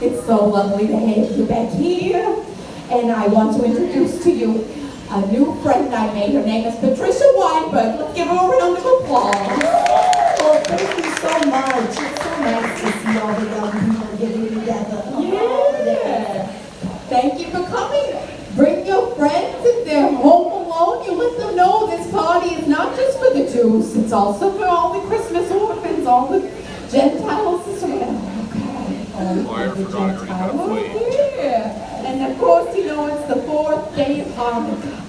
It's so lovely to have you back here. And I want to introduce to you a new friend I made. Her name is Patricia Weinberg. Let's give her a round of applause. Well, thank you so much. It's so nice to see all the young people getting together. Yeah. Thank you for coming. Bring your friends if they're home alone. You let them know this party is not just for the Jews. It's also for all the Christmas orphans, all the Gentiles as well. Oh, I forgot I already had a plate. Yeah. And of course, you know, it's the fourth day of Hanukkah.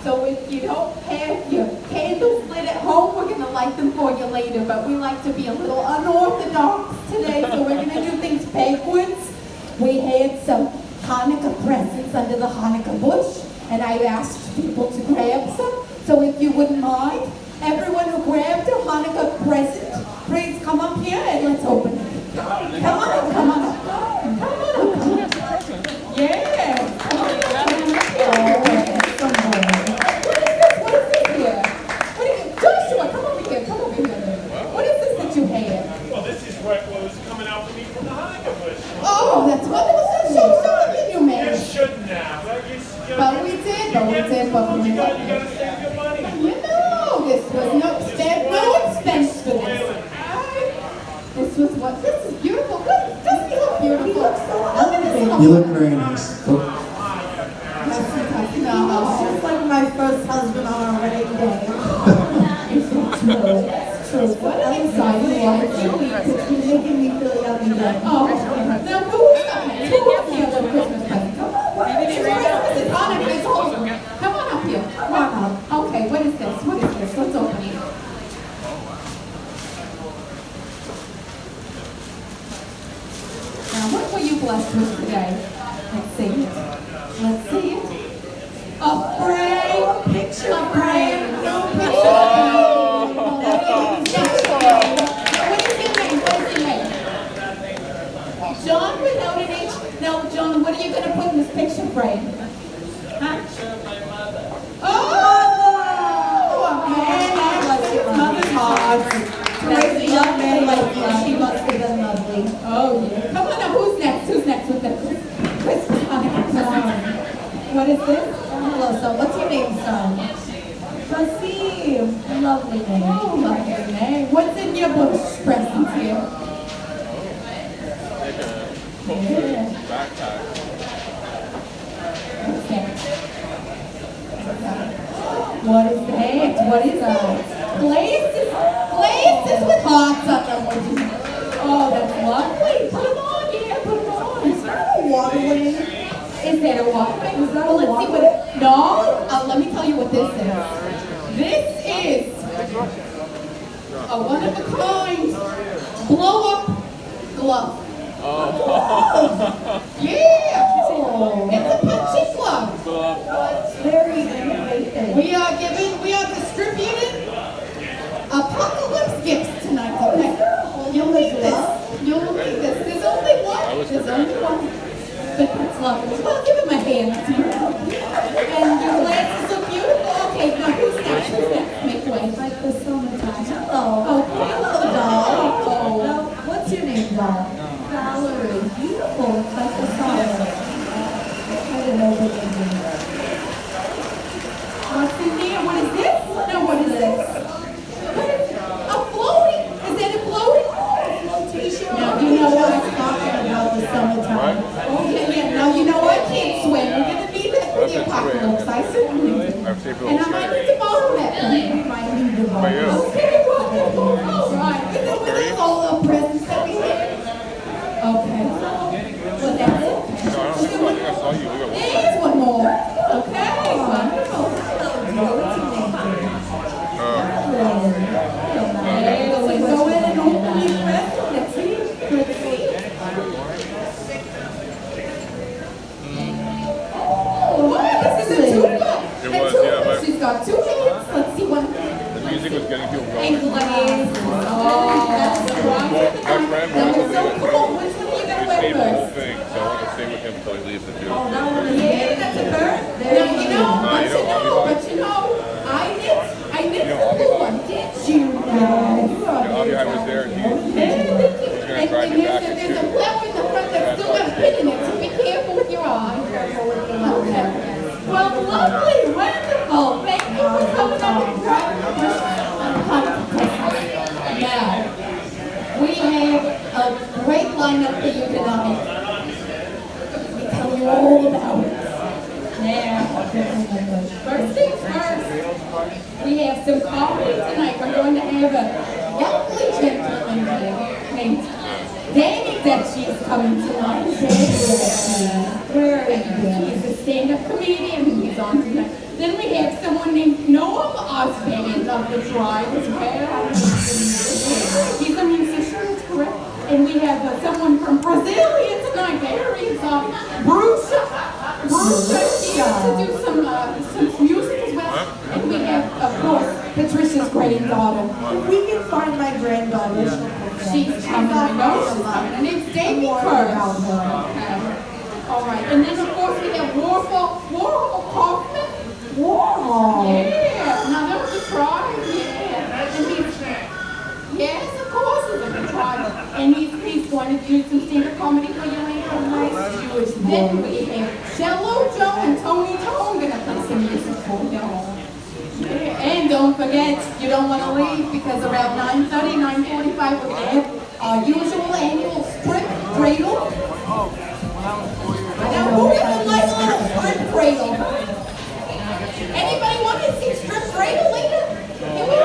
So if you don't have your candles lit at home, we're going to light them for you later. But we like to be a little unorthodox today, so we're going to do things backwards. We had some Hanukkah presents under the Hanukkah bush, and I asked people to grab some. So if you wouldn't mind, everyone who grabbed a Hanukkah present, please come up here and let's open it. Come on up, come on up. Come on up. Yeah. Come on up. What is this here? What is it? Joshua, come over here. Come over here. What is this that you have? Well, this is what was coming out for me from the Hanukkah bush. Oh, that's wonderful. So did you, man? You shouldn't have. But we did. You gotta save your money. You know, this was no expense for this. This was what? This is beautiful. Doesn't he look beautiful? He looks so lovely. You look very nice. Oh, It's just like my first husband on our wedding day. It's true. What an exciting life. It's making me feel young again. Oh, now who's the other Christmas present? Come on. It's Christmas. It's Hanukkah. It's over. Come on up here. Come on up. Okay, what is this? What is this? Let's open it. Now, what were you blessed with today? Let's see it. Let's see it. A frame. Picture frame. No picture. What is your name? What is your name? John without an H. No, John, what are you going to put in this picture frame? Huh? Oh! A man actually his mother's heart. To raise a young man like you, she must have been lovely. Oh, yeah. Come on up. Who's next? Who's next with the Christmas Hanukkah? What is this? Hello, son. What's your name, son? Basim. Lovely name. Oh, lovely name. What's in your bush presents here? Yeah. Backpack. What is that? What is that? Glasses with hearts on them. Oh, that's lovely. Put them on, yeah, put them on. Is that a water wing? Is that a waterway? Well, let's see what it, no, let me tell you what this is. This is a one-of-a-kind blow-up glove. Yeah! It's a punching glove. Very innovative. We are distributing apocalypse gifts tonight, okay? You'll need this. You'll need this. There's only one. There's only one. But that's lovely. Well, give him a hand. And your glasses look beautiful. Okay, now who's next? Who's next? Make way. Like the summertime. Hello. Oh, hello, doll. Oh. Well, what's your name, doll? Valerie. Beautiful. It's like the summer. I don't know what they mean. What's in there? What is this? No, what is this? What is a floaty? Is that a floaty? Now, you know what I'm talking about, the summertime. Okay, yeah. Now, you know I can't swim. We're going to need that for the apocalypse. I certainly do. And I might need to borrow that. You might need to How about you? Okay, wonderful. All right. With all the presents that we have. Okay. Well, that's it. No, I think I saw you. We got one. There's one more. Okay. Wonderful. What's your name? Hey, let's go in and open these presents. Let's see. Let's see. Oh, wow, this is a two-pack. It was, yeah, but- She's got two hands. Let's see what. The music was getting people going. And glaze. Oh, that's the wrong. Well, my friend That wants to was so leave it. cool. Which one are you We going to wear saved the whole first? thing, so I want to stay with him until he leaves it too. Yeah, that's a bird. Now, I knit the blue one. Did you? Avi was there and he was And gonna drive me back there's and a flower in the front that's still got lovely, wonderful. Thank you for coming up and driving the Now, we have a great lineup for you tonight. Let me tell you all about it. Now, first things first, we have some coffee tonight. We're going to have a lovely gentleman named Danny that she's coming tonight. Where is he? He's a stand-up comedian and he's on tonight. Then we have someone named Noam Osman of the Drive as well. He's a musician, that's correct. And we have someone from Brazil here tonight. There is Bruce. Bruce is here to do some music as well. And we have, of course, Patricia's granddaughter. If we can find my granddaughter, She's coming. I know she's coming. Her name's Davy Kerr. Okay. All right. And then, of course, we have Warhol Kaufman. Warhol. Yeah. Now, that was a try. Yeah. And yes, of course, it's a try. And he's going to do some stand-up comedy for you later. Nice Jewish. Then we have Cello Joe and Tony Tone going to play some music for you. And don't forget, you don't want to leave because around 9:30, 9:45, we're going to have our usual annual strip cradle. Now, who doesn't like a little strip cradle? Anybody want to see strip cradle later? Here we go.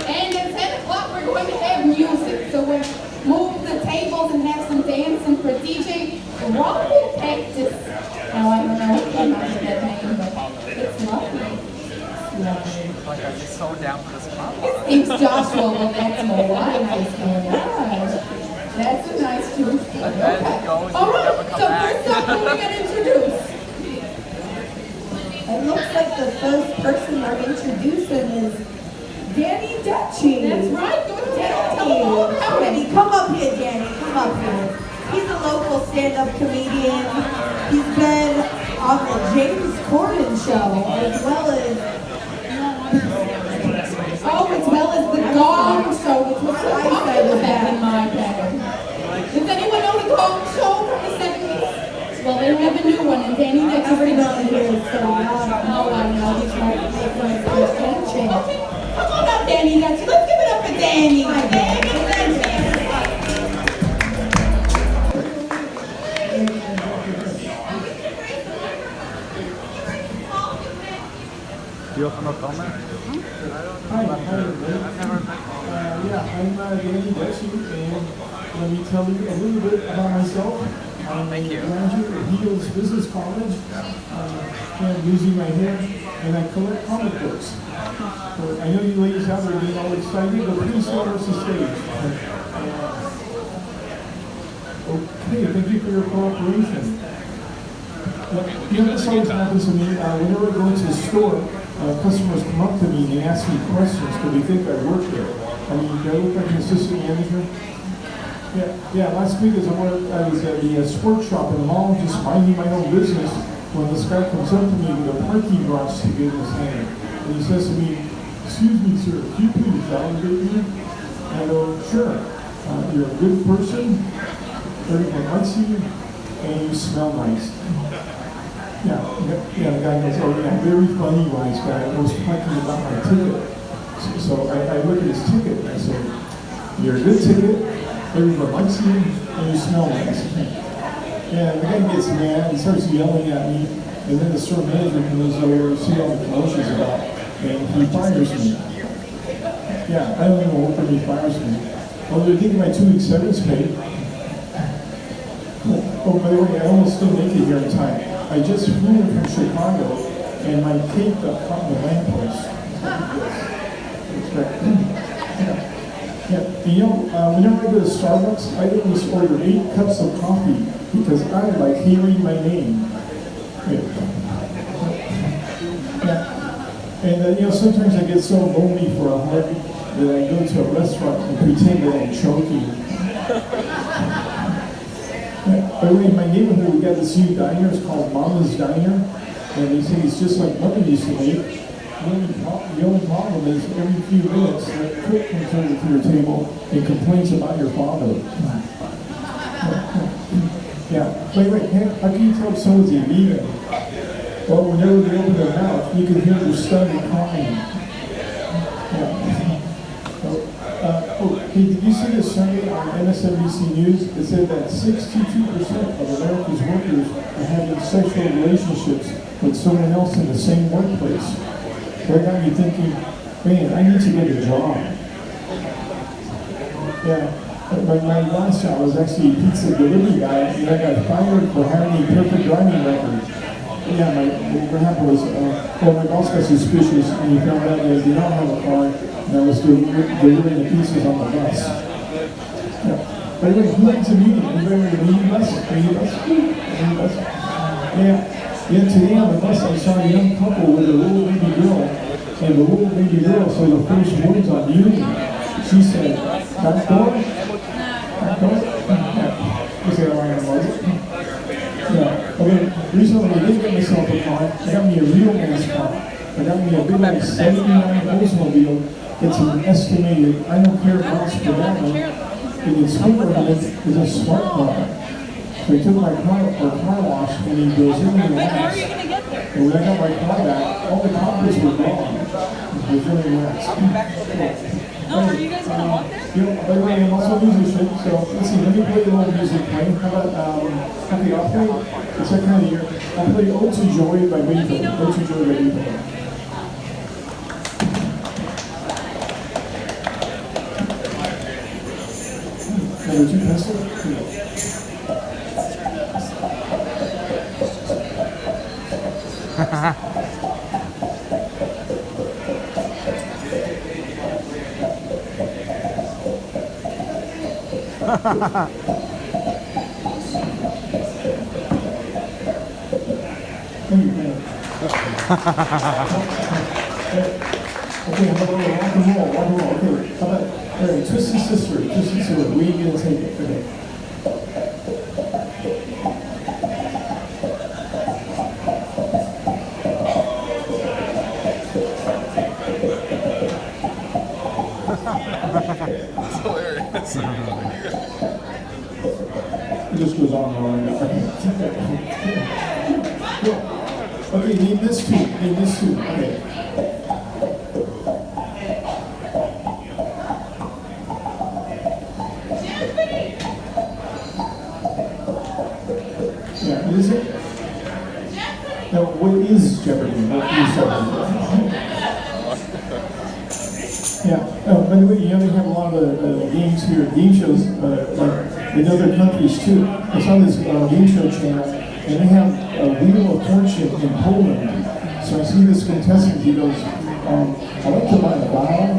And at 10 o'clock, we're going to have music. So we'll move the tables and have some dancing for DJ Rumble Cactus. Now, I don't know what came out of that name, but it's lovely. Like I'm just so down for this pop. His name's Joshua, well, that's my wife. That's a nice Jewish name. And then Okay. it goes, All you right, never so come back. first up, who are we going to introduce? It looks like the first person we're introducing is Danny Dutchy. That's right, go ahead, tell them all about Danny, it. come up here, Danny. Come up here. He's a local stand-up comedian. He's been on the James Corden show, as well as The Gong Show, which was so popular back in my day. Does anyone know the Gong Show from the 70s? Well, they have a new one, and Danny Dutchy everybody here is so young. I know, he's trying to make my first entry. Okay, come on up, Danny Dutchy. Let's give it up for Danny. Danny Dutchy. Do you have no comment? Hi, everybody. I'm Danny Dutchy, and let me tell you a little bit about myself. I'm Thank you. a graduate of Heels Business College. I'm using my hair, and I collect comic books. So I know you ladies out there getting all excited, but please don't rush the stage. Okay, thank you for your cooperation. You know, this always happens to me. Whenever I go into the store, customers come up to me and they ask me questions because they think I work there. I mean, do I look like an assistant manager? Yeah. Last week I was at the sports shop in the mall, just minding my own business, when this guy comes up to me with a parking garage ticket in his hand. And he says to me, "Excuse me, sir, could you please validate me?" And I go, "Sure. You're a good person, everyone likes you, and you smell nice." Yeah, the guy goes, "Oh yeah, very funny wise guy. I was talking about my ticket." So I look at his ticket and I say, "You're a good ticket, everyone likes you, and you smell nice." Yeah, the guy gets mad, he starts yelling at me, and then the store manager comes over to see all the commotions about, and he fires me. Yeah, I don't even work when he fires me. Oh, they're taking my 2 weeks severance pay. Oh, by the way, I almost didn't make it here in time. I just flew in from Chicago, and my tape got caught in the lamppost. Yeah, and you know, whenever I go to Starbucks, I always order 8 cups of coffee because I like hearing my name. Yeah. And you know, sometimes I get so lonely for a hug that I go to a restaurant and pretend that I'm choking. By the way, in my neighborhood, we got this new diner. It's called Mama's Diner, and they say it's just like Mother used to make. The only problem is every few minutes, the cook comes over to your table and complains about your father. Yeah. Wait, how can you tell if someone's a vegan? Well, whenever they open their mouth, you can hear their stomach crying. Yeah. Hey, did you see this survey on MSNBC News? It said that 62% of America's workers are having sexual relationships with someone else in the same workplace. That got me thinking, man, I need to get a job. Yeah. My last job was actually a pizza delivery guy, and I got fired for having a perfect driving record. Yeah, what happened was, my boss got suspicious, and he found out that I did not have a car, and I was delivering the pizzas on the bus. Yeah. By the way, who likes a meeting? Anybody want to meet bus? Any bus? Yeah. Yeah, today on the bus I saw a young couple with a little baby girl, and the little baby girl said the first words on union. She said, "Back door? Back door?" Yeah. Is that all right, was it? Yeah. Okay, recently I did get myself a car. I got me a real nice car. I got me a big like 79 Oldsmobile. It's an estimated, I don't care miles per gallon. And its speaker on it is a smart car. So he took my car for a car wash and he goes in and relaxed. And when I got my car back, all the carpets were gone. It was really relaxed. No, are you guys gonna walk there? By the way, I'm also a musician, so let's see, let me play a little music playing. How about, okay, I'll play, it's that kind of year. I'll play Ode to Joy by Beethoven. Ode to Joy by Beethoven. Number 2 pencil? Okay, how about rock and roll? Okay, how about, all right, Twisted Sister, where are you gonna take it? Okay. It's hilarious. It just goes on and on. Okay, name this two. Okay. Yeah, what is it? Now, what is Jeopardy? Yeah. By the way, you know they have a lot of games here, game shows, like in other countries too. I saw this game show channel, and they have a Wheel of Fortune in Poland. So I see this contestant, he goes, I'd like to buy a vowel.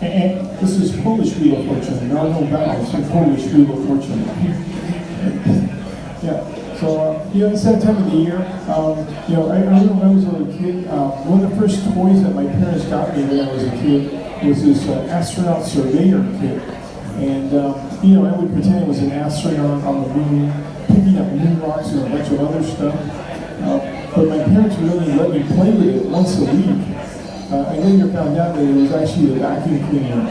And this is Polish Wheel of Fortune. There are no vowels in Polish Wheel of Fortune. Yeah. So, it's that time of the year. I remember when I was a little kid, one of the first toys that my parents got me when I was a kid was this astronaut surveyor kit. And, I would pretend I was an astronaut on the moon, picking up moon rocks and a bunch of other stuff. But my parents would only let me play with it once a week. I later found out that it was actually a vacuum cleaner.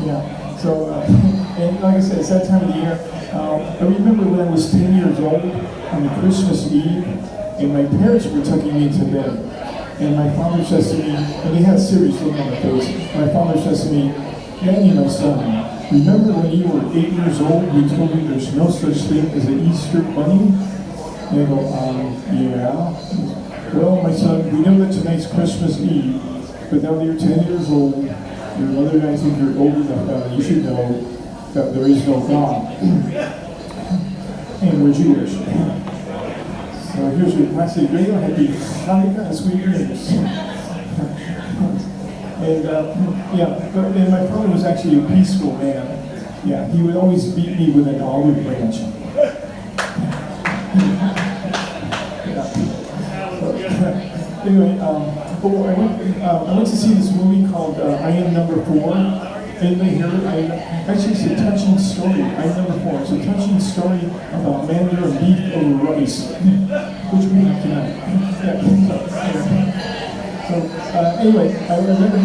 Yeah. So, and like I said, it's that time of the year. I remember when I was 10 years old on Christmas Eve, and my parents were tucking me into bed. And my father says to me, and they had a serious look on their face, my father says to me, "Danny, my son, remember when you were 8 years old, you told me there's no such thing as an Easter bunny?" And I go, yeah. "Well, my son, we know that tonight's Christmas Eve, but now that you're 10 years old, your mother and I think you're old enough now that you should know that there is no God. And we're Jewish. So here's your classic radio, happy Hanukkah and sweet dreams." And and my father was actually a peaceful man. Yeah, he would always beat me with an olive branch. Anyway, I went to see this movie called I Am Number 4. Anybody hear it? Actually, it's a touching story. I Am Number 4. It's a touching story about mandarin and beef over rice, which we have tonight. So anyway, I remember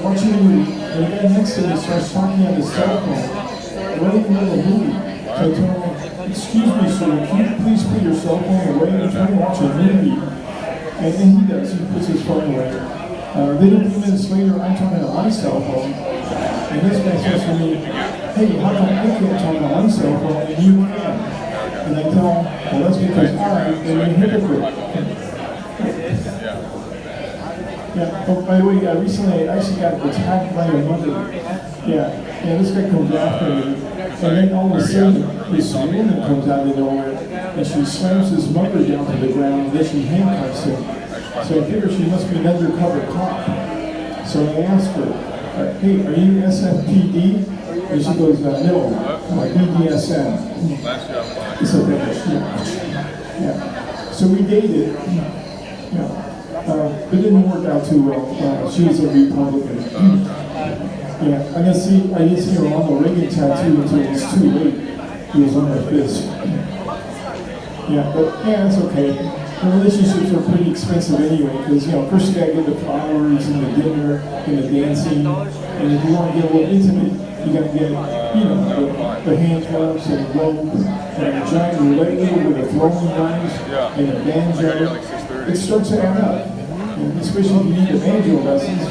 watching the movie, and the guy next to me starts talking on his cell phone right in the middle of the movie. So I tell him, excuse me, sir, can you please put your cell phone away? I'm trying to watch a movie. And he does, he puts his phone away. Then a few minutes later, I'm talking on my cell phone, and this guy says to me, hey, how come I can't talk on my cell phone and you can? And I tell him, well, that's because I am a hypocrite. Yeah, oh, by the way, recently I actually got attacked by a mother. Yeah, this guy comes after me, and then all of a sudden, this woman comes out of nowhere, and she slams his mother down to the ground, and then she handcuffs him. So I figure she must be an undercover cop. So I asked her, hey, are you SFPD? And she goes, no, BDSM. It's okay, yeah. So we dated, it didn't work out too well. She was a Republican. Yeah, I didn't see her Ronald Reagan tattoo until it was too late. It was on her fist. Yeah, but yeah, it's okay. The relationships are pretty expensive anyway, because first you gotta get the flowers and the dinner and the dancing, and if you want to get a little intimate, you gotta get the handcuffs and the rope and a giant roulette with a throwing knife and a banjo. It starts to add up, and especially if you need the banjo lessons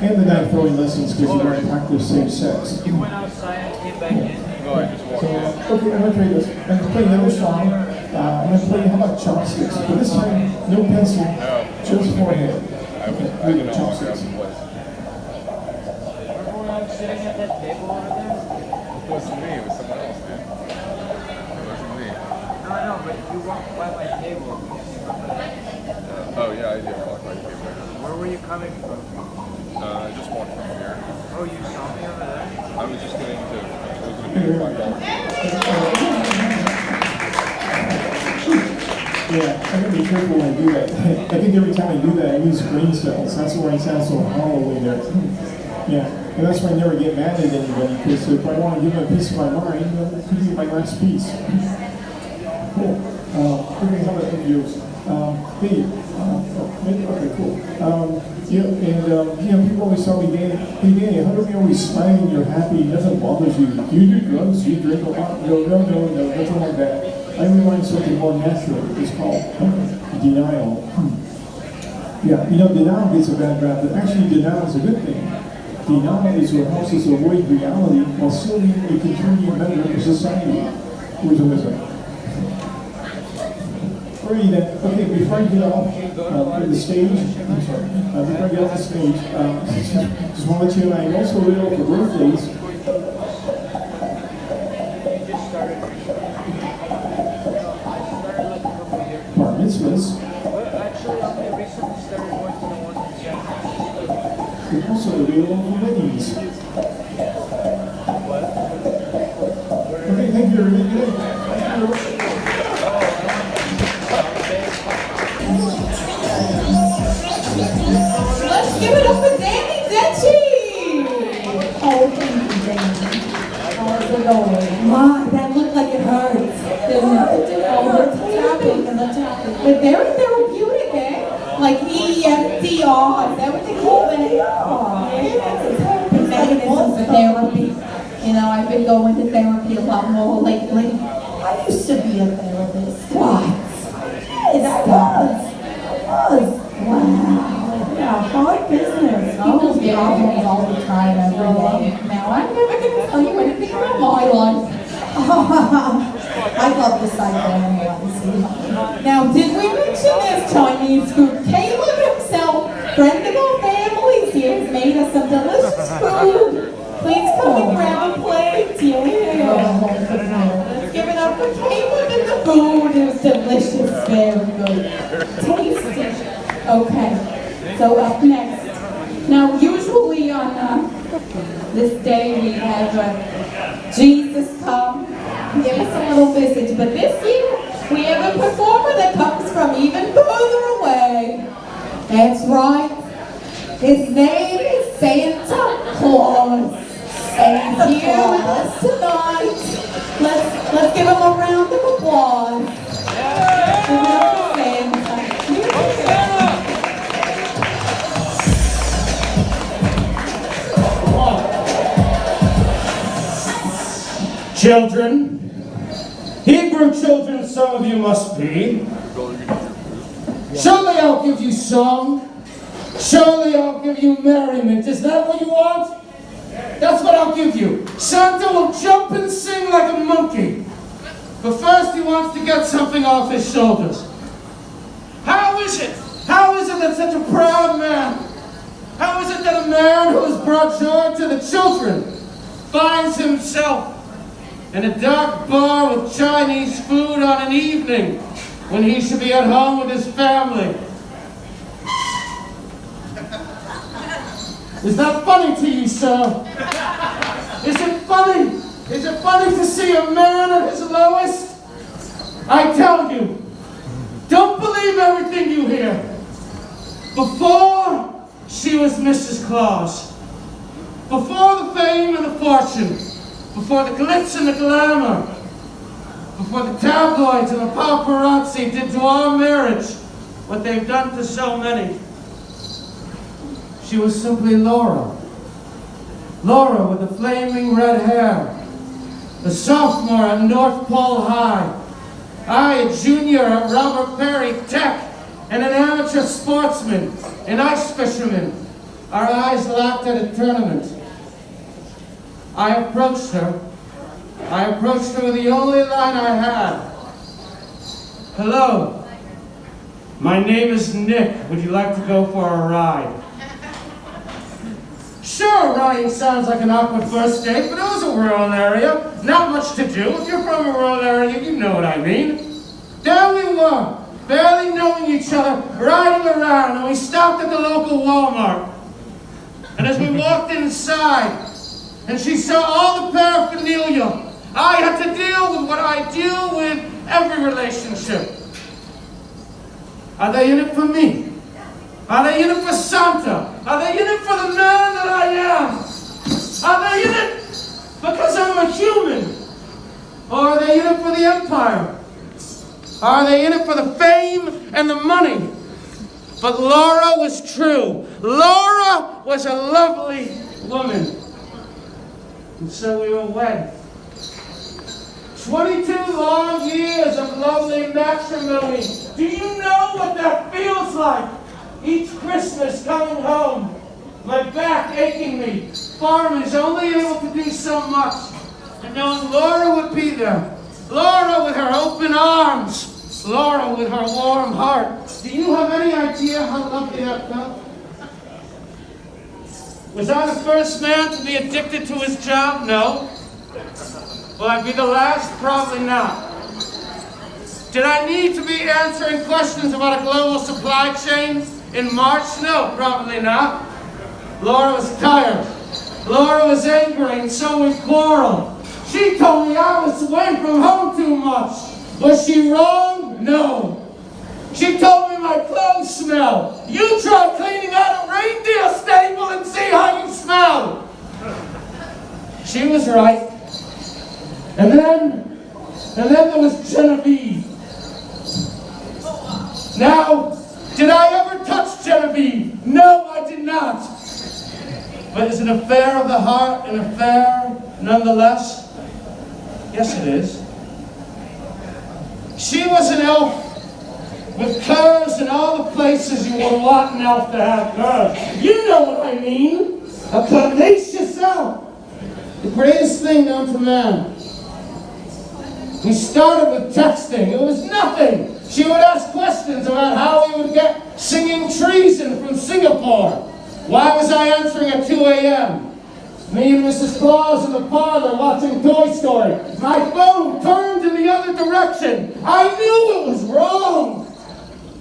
and the knife throwing lessons because you want to practice safe sex. You went outside and came back in. So, okay, I'm going to play this. I'm going to play another song. I'm going to play, how about chopsticks? But this time, no pencil, just forehead. Okay, chopsticks. Everyone sitting at that table over there? It wasn't me, it was someone else, man. It wasn't me. No, I know, but you walked by my table. Oh yeah, I did walk right here. Where were you coming from? I just walked from here. Oh, you saw me over there? I was just getting to, it was going to be $5. Yeah, I gotta be careful when I do that. I think every time I do that, I lose brain cells. That's why I sound so hollow in there. Yeah, and that's why I never get mad at anybody, because if I want to give them a piece of my mind, it could be my last piece. Cool. Okay, how about videos? Hey, okay, cool. People always tell me, Danny, hey Danny, how come you're always smiling, you're happy, nothing bothers you? Do you do drugs? Do you drink a lot? No, nothing like that. I remind something more natural. It's called denial. Denial gets a bad rap, but actually denial is a good thing. Denial is what helps us avoid reality while still being a contributing member of society. Where's the wizard? Alrighty then. Okay, before I get off the stage, I'm sorry, before I get off the stage, just want to let you know I'm also available for birthdays. Bar mitzvahs. Actually, I recently started going to the one in Japan. We're also available for weddings. Okay, thank you everybody. Let's give it up for Danny Denchi! Oh, thank you, Danny. How's it going? My, that looked like it hurts. Doesn't it? Oh, the tapping. But very therapeutic, eh? Like EFDR, is that what they call it? Yeah, that's a therapy mechanism for therapy. I've been going to therapy a lot more lately. I used to be a therapist. What? Yes, I was. Wow. Yeah, hard business. People get problems all the time, every day. Now, I'm never going to tell you anything about my life. I love the psychoanalysis. Now, did we mention this Chinese food? Caleb himself, friend of our families here, has made us some delicious food. Please come and grab a plate. Yeah. Let's give it up for Caleb and the food. It was delicious, very good. Tasty. Okay, so up next. Now, usually on this day we have Jesus come, give us a little message, but this year we have a performer that comes from even further away. That's right. His name is Santa Claus. And he's here with us tonight. Let's give him a round of applause. Give it up for Santa. Children, Hebrew children some of you must be. Surely I'll give you song. Surely I'll give you merriment. Is that what you want? That's what I'll give you. Santa will jump and sing like a monkey. But first he wants to get something off his shoulders. How is it? How is it that such a proud man, how is it that a man who has brought joy to the children finds himself in a dark bar with Chinese food on an evening when he should be at home with his family? Is that funny to you, sir? Is it funny? Is it funny to see a man at his lowest? I tell you, don't believe everything you hear. Before she was Mrs. Claus, before the fame and the fortune, before the glitz and the glamour, before the tabloids and the paparazzi did to our marriage what they've done to so many, she was simply Laura. Laura with the flaming red hair, a sophomore at North Pole High, I a junior at Robert Perry Tech, and an amateur sportsman, an ice fisherman, our eyes locked at a tournament. I approached her with the only line I had. Hello, my name is Nick. Would you like to go for a ride? Sure, riding sounds like an awkward first date, but it was a rural area. Not much to do. If you're from a rural area, you know what I mean. There we were, barely knowing each other, riding around, and we stopped at the local Walmart. And as we walked inside, and she saw all the paraphernalia, I had to deal with what I deal with every relationship. Are they in it for me? Are they in it for Santa? Are they in it for the man that I am? Are they in it because I'm a human? Or are they in it for the empire? Are they in it for the fame and the money? But Laura was true. Laura was a lovely woman. And so we were wed. 22 long years of lovely matrimony. Do you know what that feels like? Each Christmas coming home, my back aching me, farmers only able to do so much, and knowing Laura would be there. Laura with her open arms, Laura with her warm heart. Do you have any idea how lovely that felt? Was I the first man to be addicted to his job? No. Will I be the last? Probably not. Did I need to be answering questions about a global supply chain in March? No, probably not. Laura was tired. Laura was angry, and so we quarreled. She told me I was away from home too much. Was she wrong? No. She told me my clothes smell. You try cleaning out a reindeer stable and see how you smell. She was right. And then there was Genevieve. Now, did I ever touch Genevieve? No, I did not. But is an affair of the heart an affair nonetheless? Yes, it is. She was an elf with curves in all the places you would want an elf to have curves. You know what I mean. A curvaceous elf. The greatest thing known to man. We started with texting. It was nothing. She would ask questions about how we would get singing treason from Singapore. Why was I answering at 2 a.m.? Me and Mrs. Claus in the parlor watching Toy Story. My phone turned in the other direction. I knew it was wrong.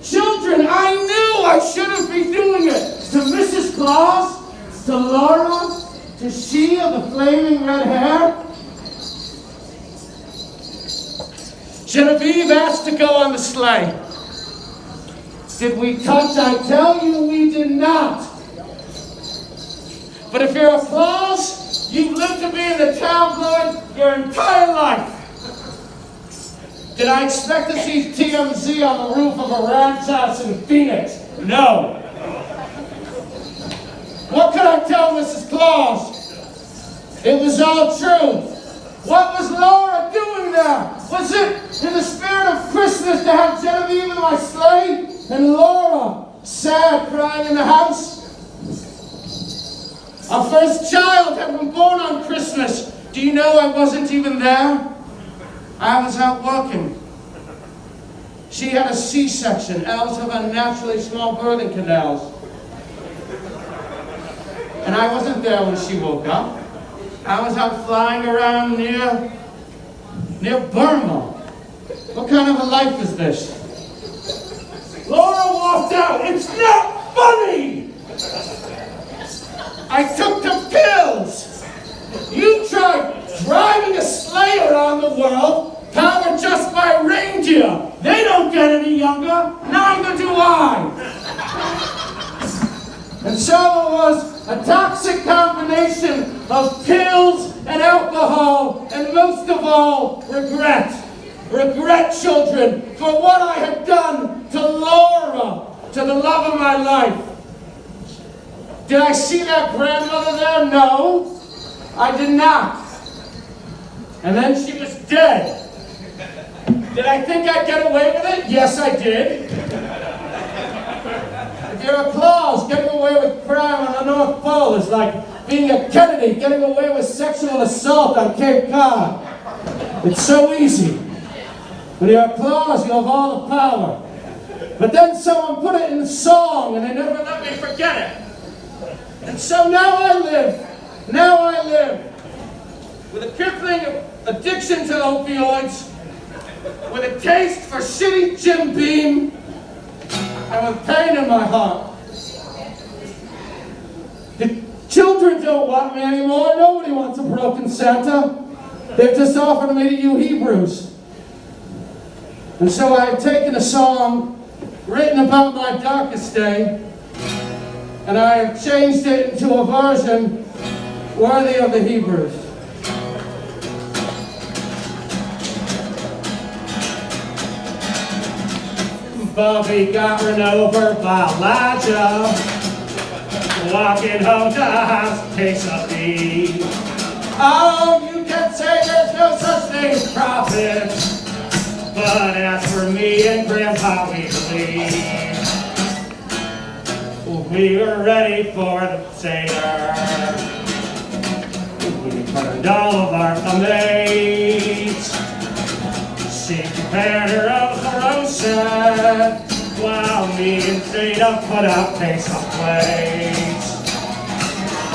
Children, I knew I shouldn't be doing it. To Mrs. Claus, to Laura, to she of the flaming red hair. Genevieve asked to go on the sleigh. Did we touch? I tell you, we did not. But if you're a Claus, you've lived to be in the tabloid your entire life. Did I expect to see TMZ on the roof of a ranch house in Phoenix? No. What could I tell Mrs. Claus? It was all true. What was Laura doing there? Was it in the spirit of Christmas to have Genevieve in my sleigh and Laura sad crying in the house? Our first child had been born on Christmas. Do you know I wasn't even there? I was out working. She had a C-section out of unnaturally small birthing canals. And I wasn't there when she woke up. I was out flying around near Burma. What kind of a life is this? Laura walked out. It's not funny! I took the pills. You tried driving a sleigh around the world, powered just by reindeer. They don't get any younger, neither do I. And so it was a toxic combination of pills and alcohol, and most of all, regret. Regret, children, for what I had done to Laura, to the love of my life. Did I see that grandmother there? No, I did not. And then she was dead. Did I think I'd get away with it? Yes, I did. If you're a Claus, getting away with crime on the North Pole is like being a Kennedy getting away with sexual assault on Cape Cod. It's so easy. When you're a Claus, you have all the power. But then someone put it in a song and they never let me forget it. And so now I live with a crippling addiction to opioids, with a taste for shitty Jim Beam, and with pain in my heart. The children don't want me anymore. Nobody wants a broken Santa. They've just offered me to you Hebrews. And so I have taken a song written about my darkest day, and I have changed it into a version worthy of the Hebrews. Bobby got run over by Elijah, walking home to a house case of beef. Oh, you can say there's no such thing as prophets, but as for me and Grandpa, we believe. We were ready for the Seder. We burned all of our tomates. She prepared her own haroset, while me and Zeta put out Pesach plates.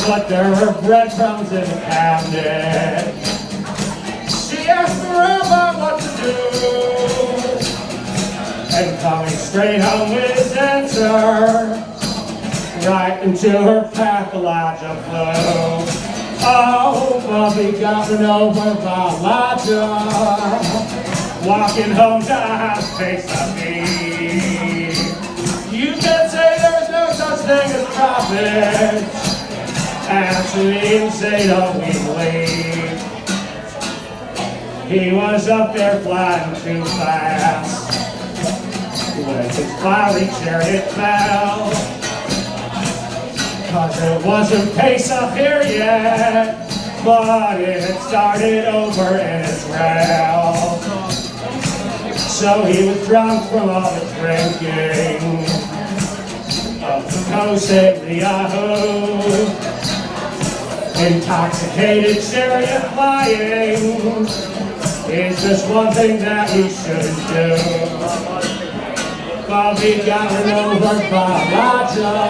But there were breadcrumbs in the cabinet. She asked the rabbi what to do, and coming straight home with his answer. Right into her path, Elijah flew. Oh, Bobby got run over by Elijah, walking home to a house face of me. You can say there's no such thing as prophets. Actually, you say don't we believe. He was up there flying too fast when his fiery chariot fell. Cause it wasn't Pesach here yet, but it had started over in Israel. So he was drunk from all the drinking of the Kosher Yahoo. Intoxicated chariot flying is just one thing that you shouldn't do. Bobby got run over by Elijah,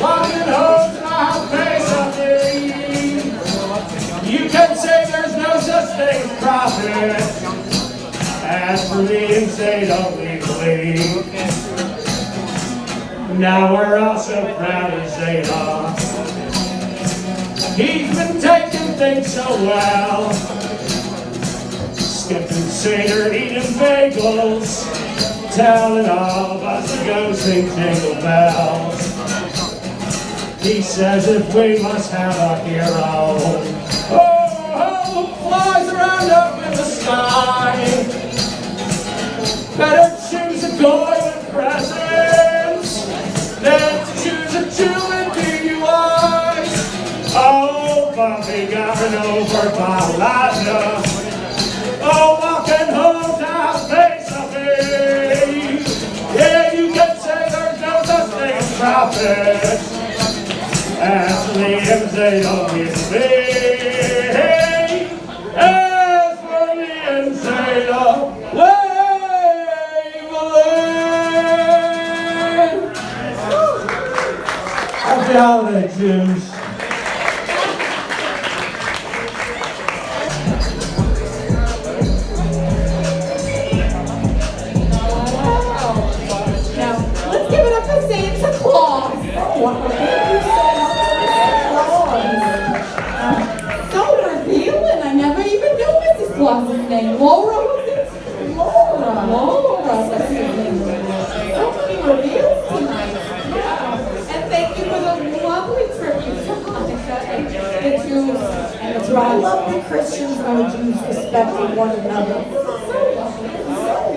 walking home to our face of me. You can say there's no such thing as prophet. As for me and say don't we believe. Now we're all so proud of Zadok. He's been taking things so well, skipping Seder, eating bagels, telling all of us to go sing jingle bells. He says if we must have a hero, oh, flies around up in the sky. Better choose a goy with presents than to choose a Jew with DUIs. Oh, Bobby got run over by Elijah. Oh, Ashley and Zayda with me. Ashley and Zayda, Waverly. Happy holiday, Jews. Now, let's give it up for Santa Claus. Wow, thank you so much, So revealing. I never even knew Mrs. Claus's name. Laura was it? Laura. Laura. That's her name. So many reveals tonight. Yeah. And thank you for the lovely tribute to Hanukkah and the Jews and the I tribes. love the Christians and the Jews respecting one another. So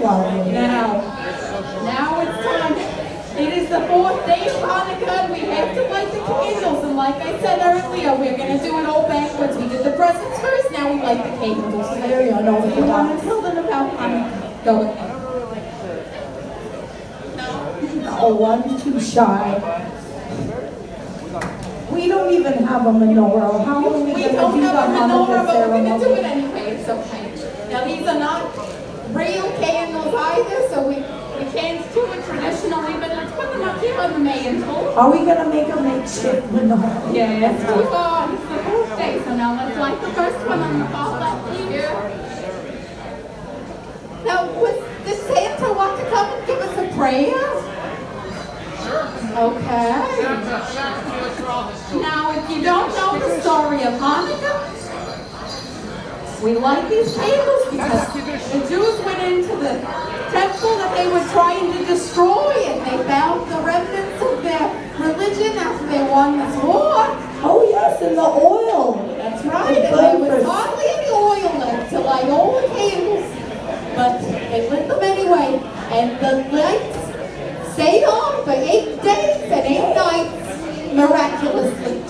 lovely. Now it's time. It is the fourth day of Hanukkah, and we have to light the candles. And like I said earlier, we're going to do it all backwards. We did the presents first, now we light the candles. So there you go. No, you want to tell them about Hanukkah? Go ahead. Oh, I'm too shy. We don't even have a menorah. How are we We going to don't do the have a menorah, Hanukkah but we're going to do it ceremony? anyway. It's okay. Now these are not real candles either, so we can't do it traditionally, but let's put them up here on the mantle. Are we going to make a makeshift menorah? Yes, we are. It's the fourth day, so now let's light the first one on the far left here. Now, does Santa want to come and give us a prayer? Okay. Now, if you don't know the story of Hanukkah, we light these candles because the Jews went into the temple that they were trying to destroy, and they found the remnants of their religion after they won this war. Oh, yes, and the oil. That's right, and there was hardly any oil left to light all the candles. But they lit them anyway, and the lights stayed on for 8 days and 8 nights, miraculously.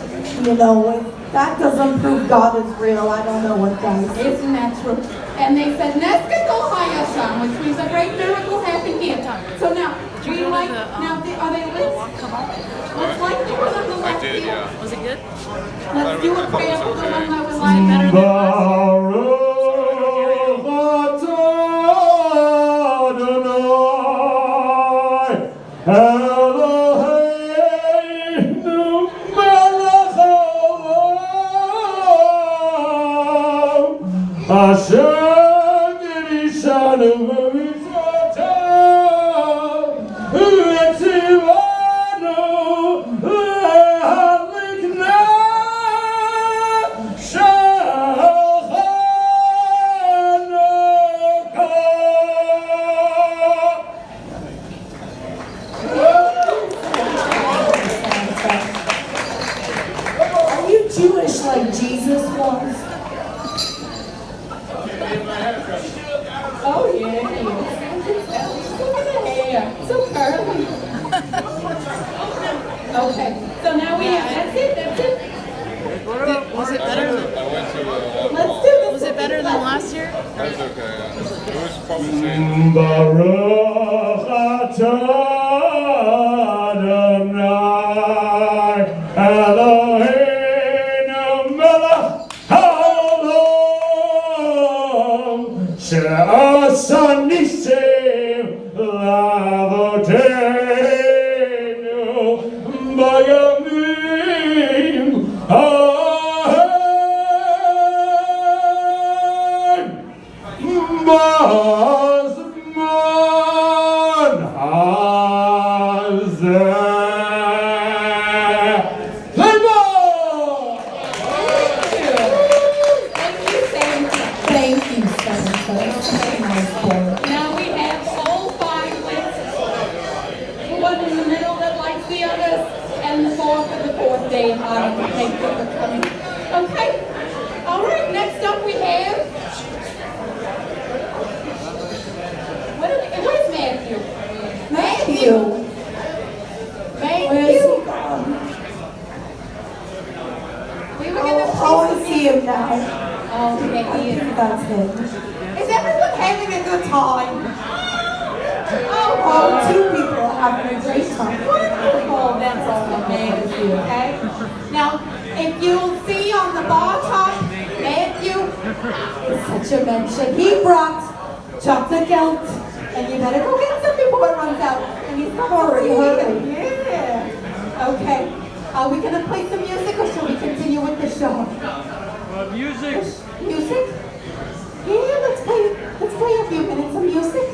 You know, if that doesn't prove God is real, I don't know what does. Isn't that true? And they said, Neskakol Hayasham, which means a great miracle happened here. So now, we like, now, are they lit? Let's light the one on the left did, here. yeah. Was it good? Let's do a prayer for the one that was lighting better than Are you Jewish like Jesus was? Oh, yeah, he is. Look at the hair. So curly. Okay, so now we have, that's it. Was it better than, I went to, Let's do this. was it better than last year? that's okay, yeah. It was probably the same. Baruch atah Adonai Eloheinu melech haolam she'asa nisim l'avoteinu bayamim ha'hem Mazman hazeh Lebo! Thank you, Santa. That's a nice boy. Now we have all 5 lit. The one in the middle that lights the others, and the 4th for the 4th day of Hanukkah. Thank you for coming. Okay. All right. Next up we have. Where's Matthew? Matthew. Thank Where is you. he gone? We were gonna Oh, I see him now. Oh, I okay, he think is. that's him. Is everyone having a good time? Oh, 2 people are having a great time. Oh, that's all that matters. you. Okay? Now, if you'll see on the bar top, Matthew, Such a mention. He brought chocolate gelt, and you better go get some before it runs out. And he's hurry. Yeah. Okay. Are we gonna play some music, or shall we continue with the show? Music. Music? Yeah, let's play a few minutes of music.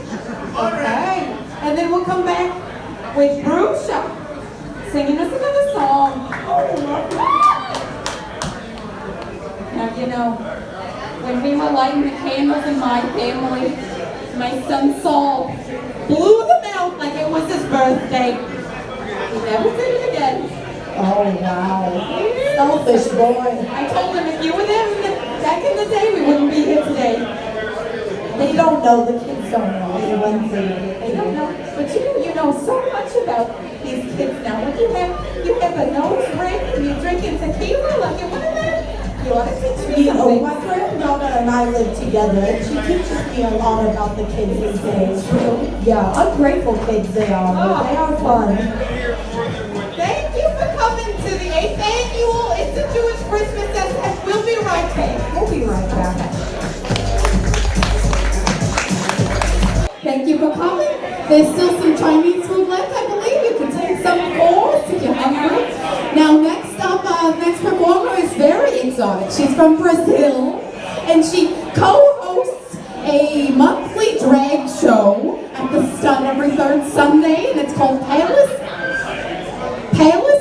Okay. And then we'll come back with Brusha singing us another song. Oh, now you know, when we were lighting the candles in my family, my son Saul blew them out like it was his birthday. He never did it again. Oh, wow. Selfish boy. I told him if you were there back in the day, we wouldn't be here today. They don't know, the kids don't know. They don't know, but you know so much about these kids now. When you have a nose ring and you're drinking tequila, like you what is that? You ought to teach me You know, something. my granddaughter and I live together, and she teaches me a lot about the kids these days. Yeah, ungrateful kids they are, but they are fun. Thank you for coming to the 8th annual It's a Jewish Christmas Fest. We'll be right back. We'll be right back. Thank you for coming. There's still some Chinese food left, I believe. You can take some, of course, if you're hungry. Now, next performer is very exotic. She's from Brazil, and she co-hosts a monthly drag show at the Stun every third Sunday, and it's called Palace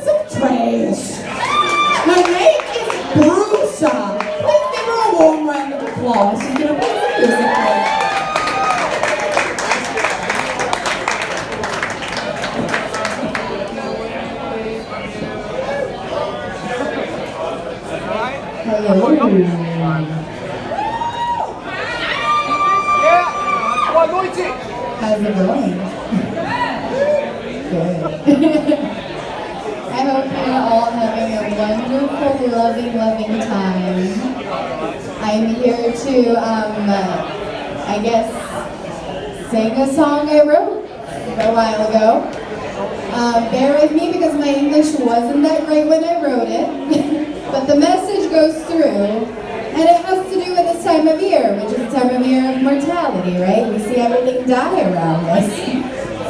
of Trash. Her name is Brusha. Please give her a warm round of applause. She's going to play some music for us. Hello. How's it going? Good. I hope you're all having a wonderful, loving time. I'm here to, I guess, sing a song I wrote a while ago. Bear with me because my English wasn't that great when I wrote it. But the message goes through, and it has to do with this time of year, which is the time of year of mortality, right? We see everything die around us.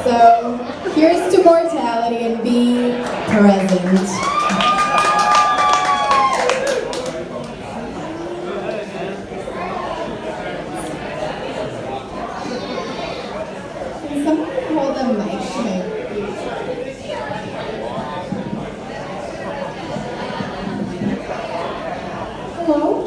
So here's to mortality and being present. Can someone hold the mic to me? Hello?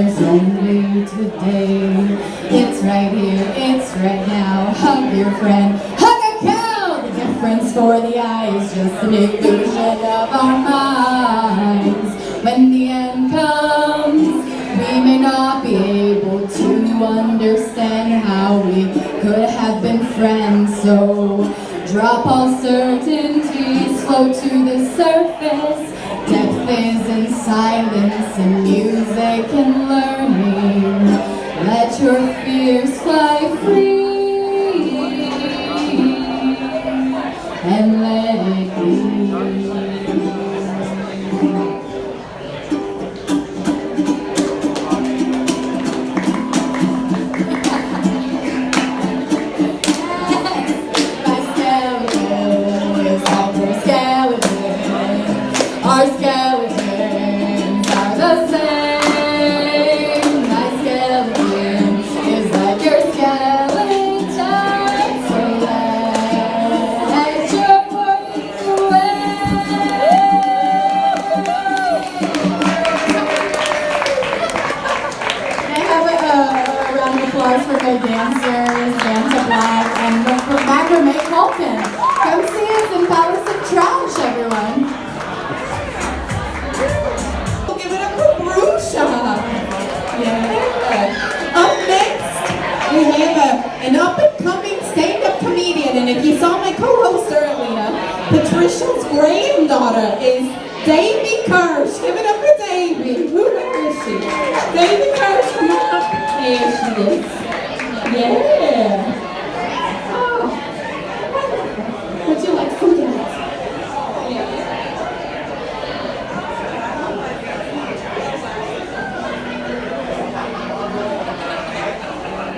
there's only today. It's right here, it's right now. Hug your friend, hug a cow. The difference for the eye is just an illusion of our minds. When the end comes, we may not be able to understand how we could have been friends. So drop all certainties, float to the surface. Depth is in silence, in music and learning. Let your fears fly free and let it be. Our skeletons are the same. My skeleton is like your skeleton. So let your voice away. I have a round of applause for my dancers, Santa Black, and for Macrame Colton. Come see us in Palace of Trash, everyone. Give it up for Brusha. Yeah. Up next, we have an up-and-coming stand-up comedian, and if you saw my co-host earlier, Patricia's granddaughter is Davy Kirsch. Give it up for Davy. Where is she? Davy Kirsch, come on up. There she is. Yeah. Oh, wonderful. Would you like some dance?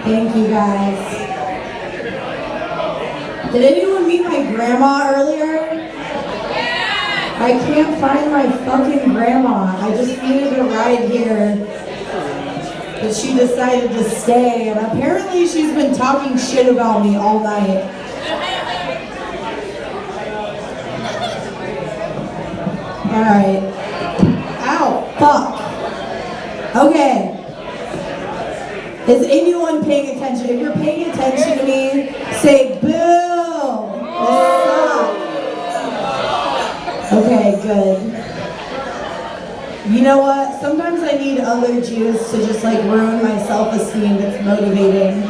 Thank you guys. Did anyone meet my grandma earlier? I can't find my fucking grandma. I just needed a ride here. But she decided to stay, and apparently she's been talking shit about me all night. Alright. Ow, fuck. Okay. Is anyone paying attention? If you're paying attention to me, say boo! Okay, good. You know what? Sometimes I need other Jews to just like ruin my self-esteem. It's motivating.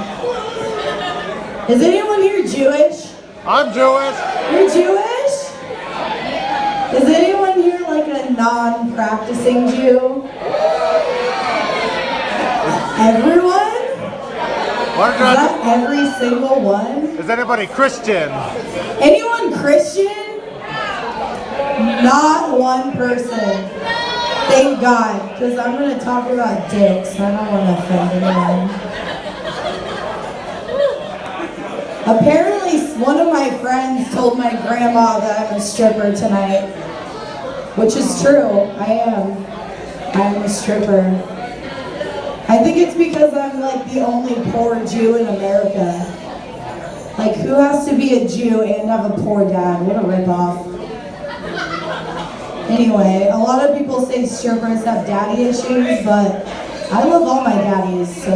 Is anyone here Jewish? I'm Jewish. You're Jewish? Is anyone here like a non-practicing Jew? Everyone? What Is that every single one? is anybody Christian? Anyone Christian? Not one person. Thank God, because I'm going to talk about dicks. I don't want to offend anyone. Apparently, one of my friends told my grandma that I'm a stripper tonight, which is true. I am. I'm a stripper. I think it's because I'm like the only poor Jew in America. Like, who has to be a Jew and have a poor dad? What a ripoff. Anyway, a lot of people say strippers have daddy issues, but I love all my daddies, so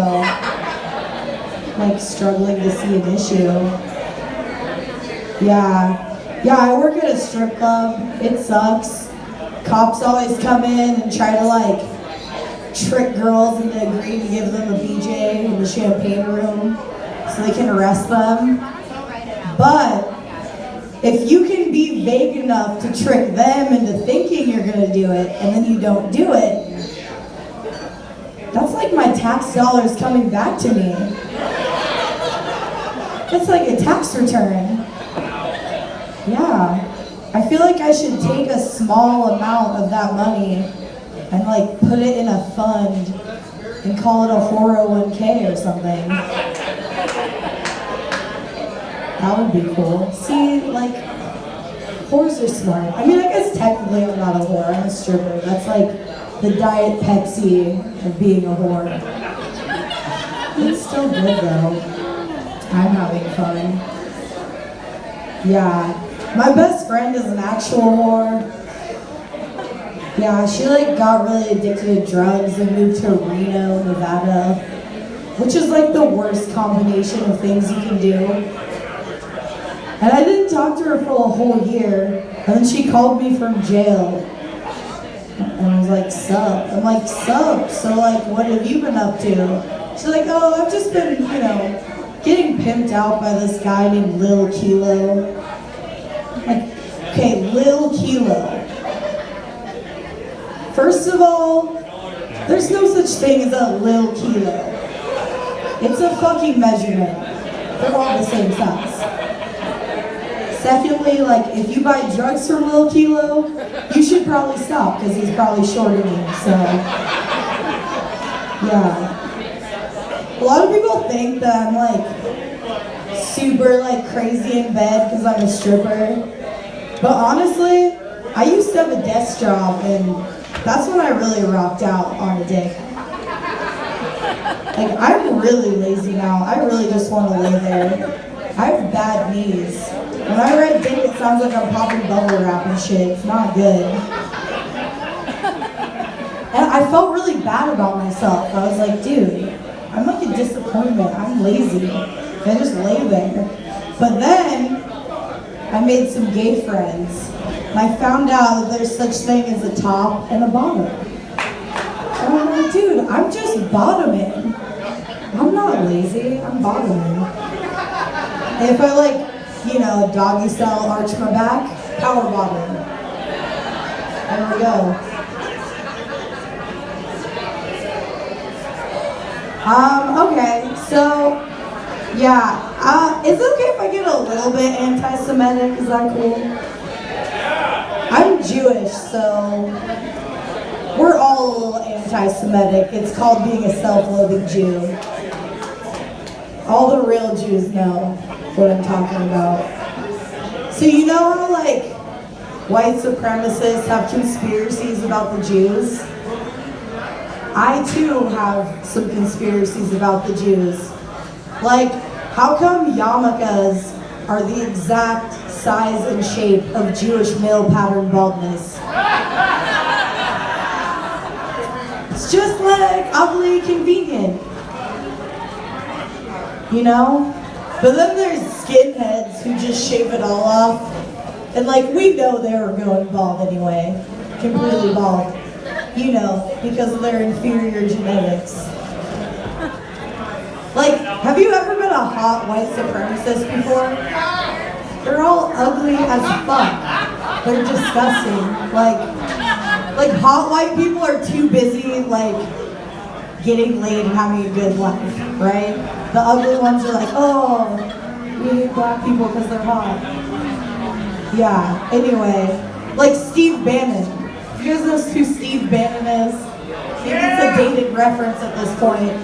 like struggling to see an issue. Yeah, I work at a strip club. It sucks. Cops always come in and try to like trick girls into agreeing to give them a BJ in the champagne room so they can arrest them. But if you can be vague enough to trick them into thinking you're going to do it and then you don't do it, that's like my tax dollars coming back to me. That's like a tax return. Yeah. I feel like I should take a small amount of that money and like put it in a fund and call it a 401k or something. That would be cool. See, like, whores are smart. I mean, I guess technically I'm not a whore, I'm a stripper. That's like the Diet Pepsi of being a whore. It's still good though. I'm having fun. Yeah. My best friend is an actual whore. Yeah, she like got really addicted to drugs and moved to Reno, Nevada, which is like the worst combination of things you can do. And I didn't talk to her for a whole year, and then she called me from jail. And I was like, sup? I'm like, sup? So like, what have you been up to? She's like, oh, I've just been, you know, getting pimped out by this guy named Lil Kilo. Like, okay, Lil Kilo. First of all, there's no such thing as a Lil Kilo. It's a fucking measurement. They're all the same size. Secondly, like, if you buy drugs from Lil Kilo, you should probably stop, because he's probably shorter than you, so. Yeah. A lot of people think that I'm, like, super, like, crazy in bed because I'm a stripper. But honestly, I used to have a desk job, and that's when I really rocked out on a dick. Like, I'm really lazy now. I really just want to lay there. I have bad knees. When I read dick, it sounds like I'm popping bubble wrap and shit. It's not good. And I felt really bad about myself. I was like, dude, I'm like a disappointment. I'm lazy. And I just lay there. But then, I made some gay friends. And I found out that there's such thing as a top and a bottom. And I'm like, dude, I'm just bottoming. I'm not lazy, I'm bottoming. And if I like, you know, doggy style arch my back, power bottom. There we go. Okay, so, yeah. Is it okay if I get a little bit anti-Semitic? Is that cool? I'm Jewish, so we're all a little anti-Semitic. It's called being a self-loathing Jew. All the real Jews know what I'm talking about. So you know how, like, white supremacists have conspiracies about the Jews? I too have some conspiracies about the Jews. Like, how come yarmulkes are the exact size and shape of Jewish male pattern baldness? It's just like ugly convenient. You know? But then there's skinheads who just shave it all off. And like, we know they were going bald anyway. Completely bald. You know, because of their inferior genetics. Like, have you ever been a hot white supremacist before? They're all ugly as fuck. They're disgusting. Like hot white people are too busy, like, getting laid and having a good life, right? The ugly ones are like, oh, we need black people because they're hot. Yeah, anyway, like Steve Bannon. You guys know who Steve Bannon is? Maybe it's a dated reference at this point.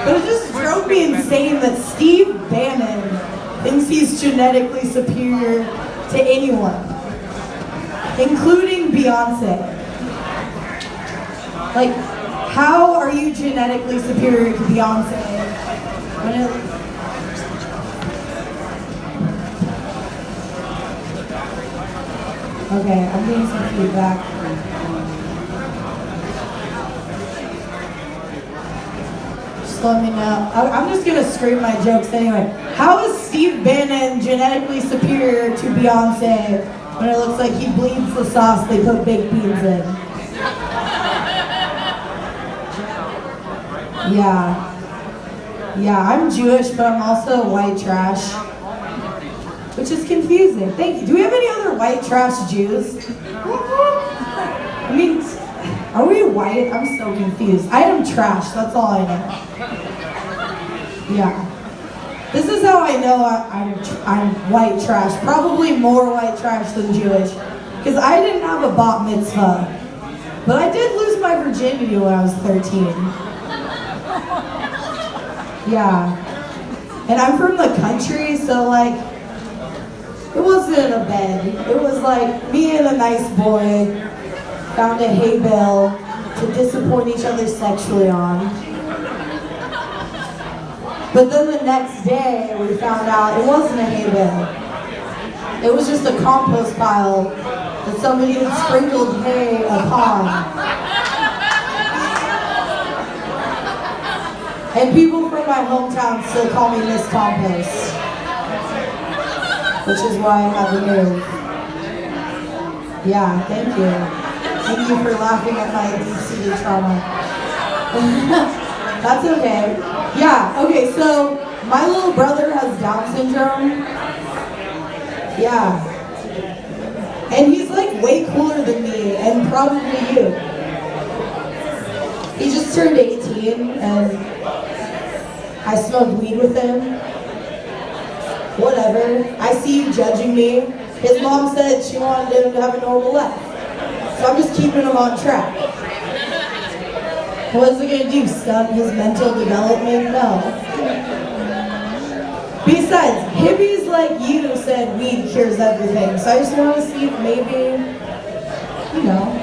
But it just drove me insane that Steve Bannon thinks he's genetically superior to anyone, including Beyonce. Like, how are you genetically superior to Beyonce? Okay, I'm getting some feedback. Just let me know. I'm just gonna scream my jokes anyway. How is Steve Bannon genetically superior to Beyonce when it looks like he bleeds the sauce they put baked beans in? Yeah, I'm Jewish, but I'm also white trash, which is confusing. Thank you. Do we have any other white trash Jews? I mean, are we white? I'm so confused. I am trash, that's all I know. Yeah. This is how I know I'm white trash. Probably more white trash than Jewish. Because I didn't have a bat mitzvah. But I did lose my virginity when I was 13. Yeah. And I'm from the country, so like, it wasn't in a bed. It was like me and a nice boy found a hay bale to disappoint each other sexually on. But then the next day, we found out it wasn't a hay bale. It was just a compost pile that somebody had sprinkled hay upon. And people from my hometown still call me Miss Compost, which is why I had to move. Yeah, thank you. Thank you for laughing at my deep-seated trauma. That's okay. Yeah, okay, so my little brother has Down syndrome. Yeah. And he's like way cooler than me, and probably you. He just turned 18, and I smoked weed with him. Whatever. I see you judging me. His mom said she wanted him to have a normal life. So I'm just keeping him on track. What is it going to do? Stunt his mental development? No. Besides, hippies like you said weed cures everything. So I just want to see if maybe, you know,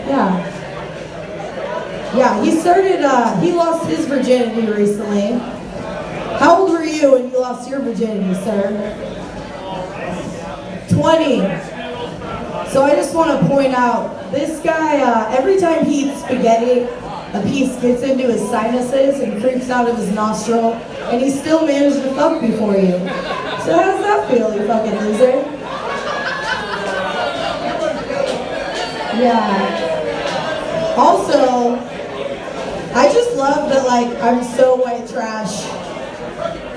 yeah. Yeah, he lost his virginity recently. How old were you when you lost your virginity, sir? 20. So I just want to point out, this guy, every time he eats spaghetti, a piece gets into his sinuses and creeps out of his nostril, and he still managed to fuck before you. So how does that feel, you fucking loser? Yeah. Also, I just love that, like, I'm so white trash.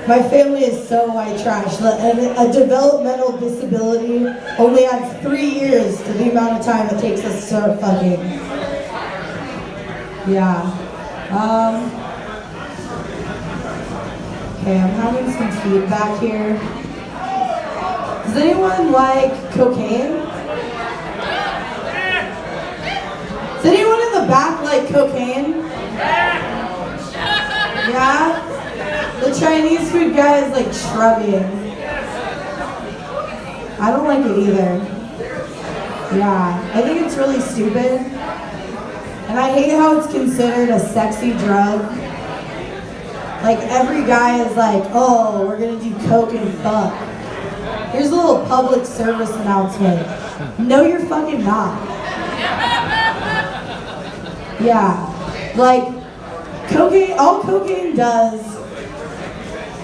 My family is so white trash. A developmental disability only adds 3 years to the amount of time it takes us to start fucking. Yeah. Okay, I'm having some feedback here. Does anyone like cocaine? Does anyone in the back like cocaine? Yeah? The Chinese food guy is like shrugging. I don't like it either. Yeah, I think it's really stupid. And I hate how it's considered a sexy drug. Like every guy is like, oh, we're gonna do coke and fuck. Here's a little public service announcement. No, you're fucking not. Yeah, like cocaine, all cocaine does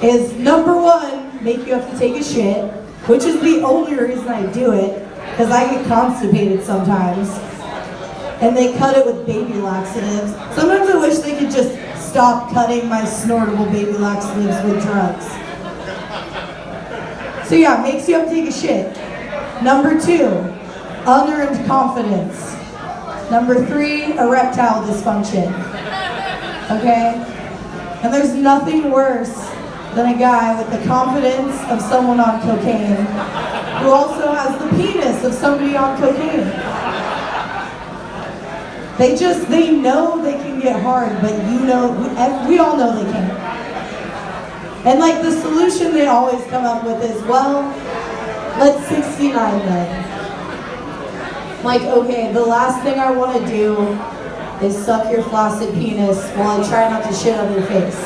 is number one, make you have to take a shit, which is the only reason I do it, because I get constipated sometimes. And they cut it with baby laxatives. Sometimes I wish they could just stop cutting my snortable baby laxatives with drugs. So yeah, makes you have to take a shit. Number two, unearned confidence. Number three, erectile dysfunction. Okay? And there's nothing worse than a guy with the confidence of someone on cocaine who also has the penis of somebody on cocaine. They know they can get hard, but you know, we all know they can't. And like the solution they always come up with is, well, let's 69 then. Like, okay, the last thing I want to do is suck your flaccid penis while I try not to shit on your face.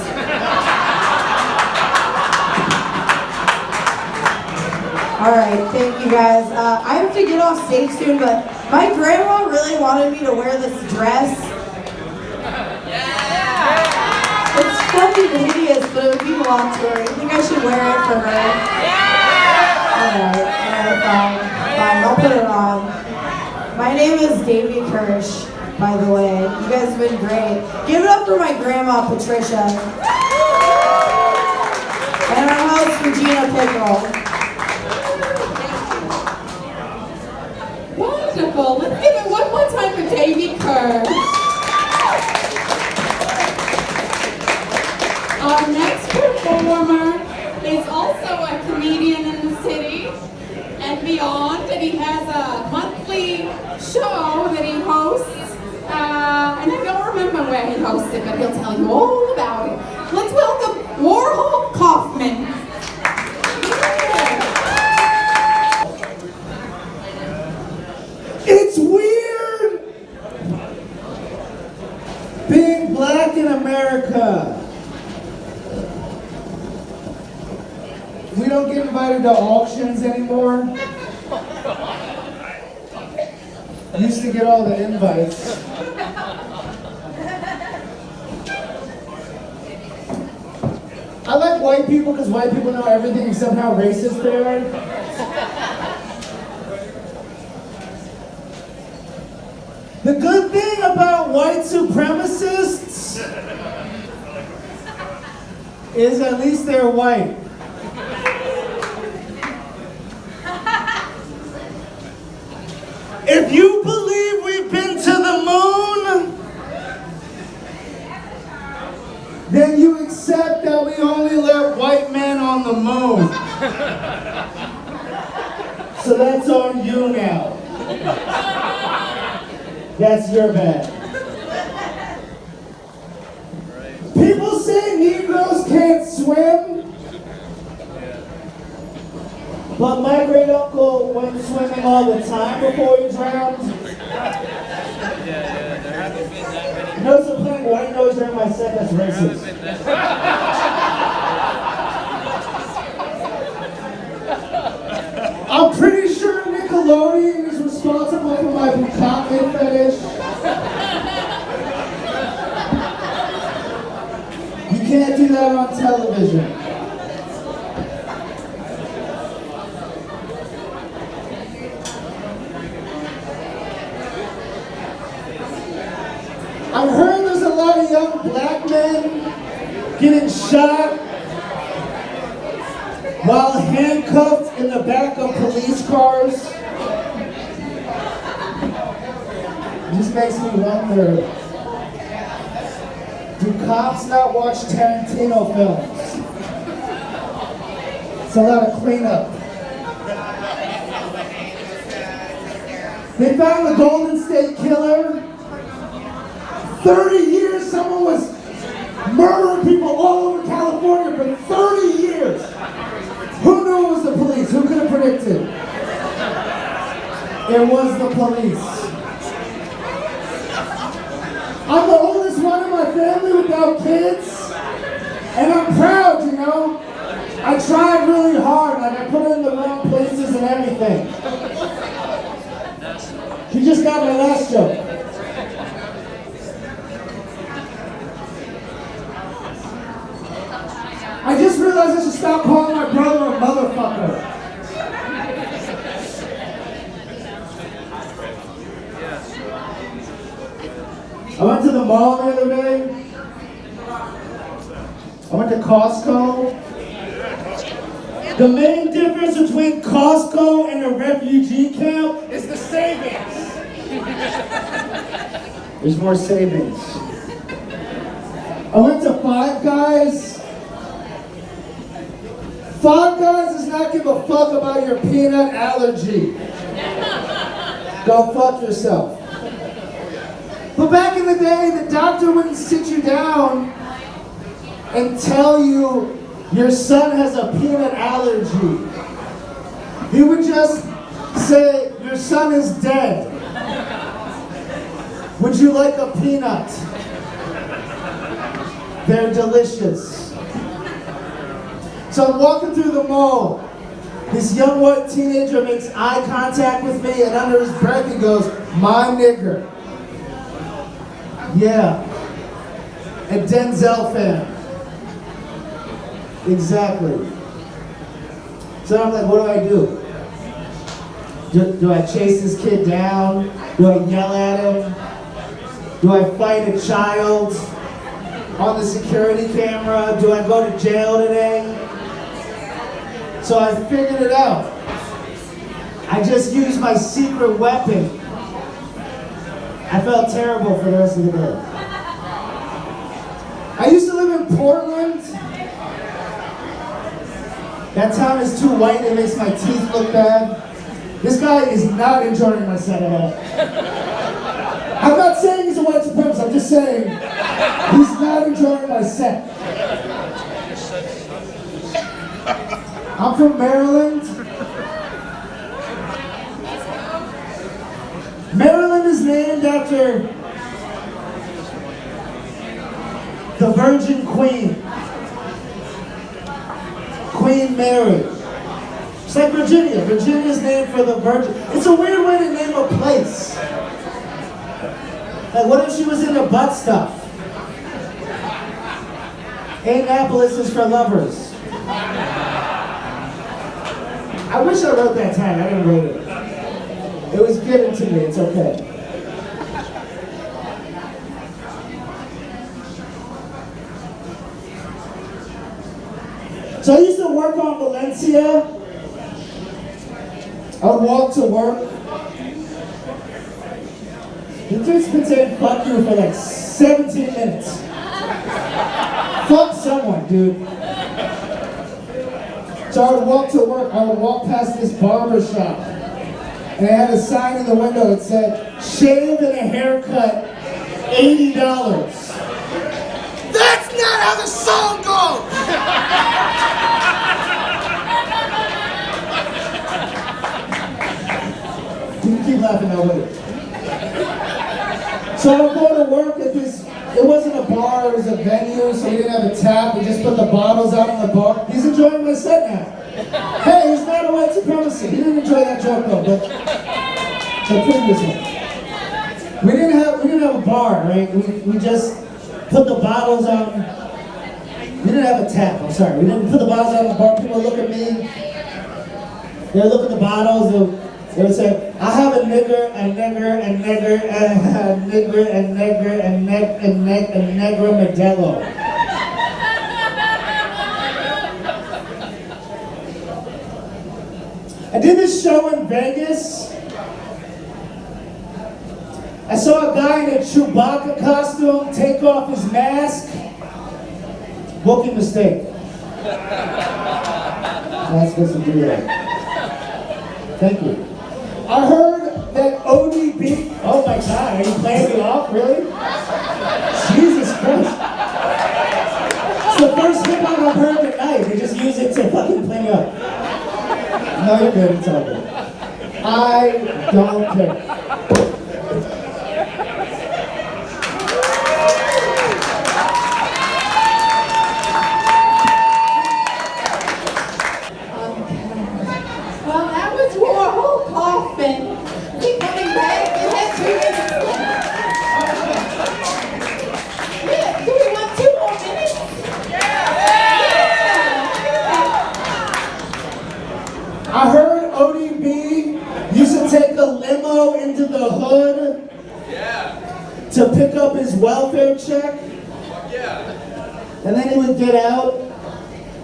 Alright, thank you guys. I have to get off stage soon, but my grandma really wanted me to wear this dress. It's fucking hideous, but it would be belong to her. You think I should wear it for her? Alright, fine, I'll put it on. My name is Davy Kirsch, by the way. You guys have been great. Give it up for my grandma, Patricia. And our host, Regina Pickle. Wonderful. Let's give it one more time for Davy Kerr. Our next performer is also a comedian in the city and beyond, and he has a monthly show that he hosts. And I don't remember where he hosts it, but he'll tell you all about it. Let's welcome Warhol Kaufman. It's weird being black in America. We don't get invited to auctions anymore. used to get all the invites. I like white people because white people know everything except how racist they are. The good thing about white supremacists is at least they're white. If you believe we've been to the moon, then you accept that we only let white men on the moon. So that's on you now. That's your bad. People say Negroes can't swim, but my great uncle went swimming all the time before he drowned. You know, so playing white noise during my set, that's racist. I'm pretty sure Nickelodeon is responsible for my bukkake fetish. You can't do that on television. I've heard there's a lot of young black men getting shot while handcuffed in the back of police cars. It just makes me wonder, do cops not watch Tarantino films? It's a lot of cleanup. They found the Golden State Killer. 30 years someone was murdering people all over California for 30 years. Who knew it was the police? Who could have predicted? It was the police. I'm the oldest one in my family without kids, and I'm proud, you know? I tried really hard, like I put it in the wrong places and everything. You just got my last joke. I just realized I should stop calling my brother a motherfucker. I went to the mall the other day. I went to Costco. The main difference between Costco and a refugee camp is the savings. There's more savings. I went to Five Guys. Five Guys does not give a fuck about your peanut allergy. Go fuck yourself. But back in the day, the doctor wouldn't sit you down and tell you your son has a peanut allergy. He would just say, your son is dead. Would you like a peanut? They're delicious. So I'm walking through the mall. This young white teenager makes eye contact with me, and under his breath he goes, my nigger. Yeah. A Denzel fan. Exactly. So I'm like, what do? Do I chase this kid down? Do I yell at him? Do I fight a child on the security camera? Do I go to jail today? So I figured it out. I just used my secret weapon. I felt terrible for the rest of the day. I used to live in Portland. That town is too white, it makes my teeth look bad. This guy is not enjoying my set at all. I'm not saying he's a white supremacist, I'm just saying he's not enjoying my set. I'm from Maryland. Maryland is named after the Virgin Queen, Queen Mary. It's like Virginia. Virginia is named for the Virgin. It's a weird way to name a place. Like, what if she was into butt stuff? Annapolis is for lovers. I wish I wrote that tag. I didn't write it. It was given to me. It's okay. So I used to work on Valencia. I would walk to work. The dude's been saying fuck you for like 17 minutes. Fuck someone, dude. So I would walk to work. I would walk past this barber shop. And it had a sign in the window that said, shave and a haircut, $80. That's not how the song goes! You can keep laughing now, wait. So I would go to work at this, it wasn't a bar, it was a venue, so we didn't have a tap, we just put the bottles out on the bar. He's enjoying my set now. Hey, he's not a white supremacy. He didn't enjoy that joke though, but the previous one. We didn't have a bar, right? We just put the bottles on. We didn't have a tap, I'm sorry. We didn't put the bottles out on the bar. People would look at me. They would look at the bottles. They would say, I have a nigger, a nigger, a nigger, a nigger, a nigger, a neck, a neck, a negro Modelo. I did this show in Vegas. I saw a guy in a Chewbacca costume take off his mask. Booking mistake. Not supposed to do that. Thank you. I heard that ODB, oh my God, are you playing me off, really? Jesus Christ. It's the first hip hop I've heard tonight. They just use it to fucking play me off. No, you're good, it's all good. I don't care. Well, that was Warhol Kaufman. Keep coming back. You had 2 minutes left. Yeah, do we want 2 more minutes? I heard ODB used to take a limo into the hood to pick up his welfare check. And then he would get out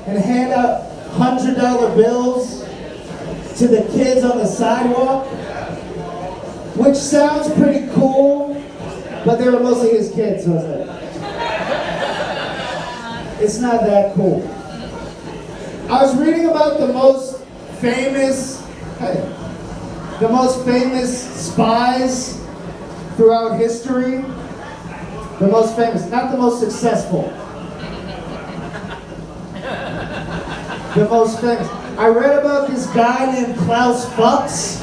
and hand out $100 bills to the kids on the sidewalk, which sounds pretty cool, but they were mostly his kids, so it's not that cool. I was reading about the most famous spies throughout history. The most famous, not the most successful. The most famous. I read about this guy named Klaus Fuchs.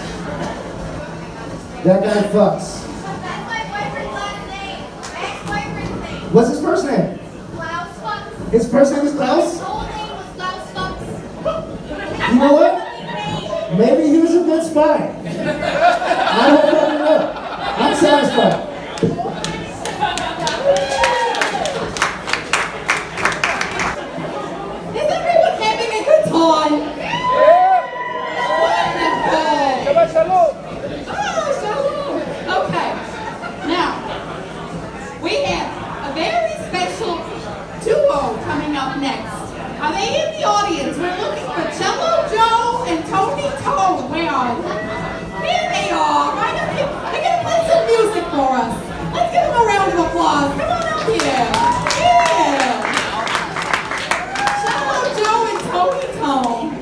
That guy fucks. That's my boyfriend's last name. My ex-boyfriend's name. What's his first name? Klaus Fuchs. His first name is His Klaus? whole name was Klaus Fuchs. You know what? Maybe he was a good spy. I don't fucking know. I'm satisfied. Is everyone having a good time? Wonderful. Oh, shalom. Okay. Now, we have a very special duo coming up next. Are they in the audience? We're looking for Cello Joe and Tony Tone. Where are they? Here they are. Right up here. They're going to play some music for us. Let's give them a round of applause. Come on up here. Yeah. Cello Joe and Tony Tone.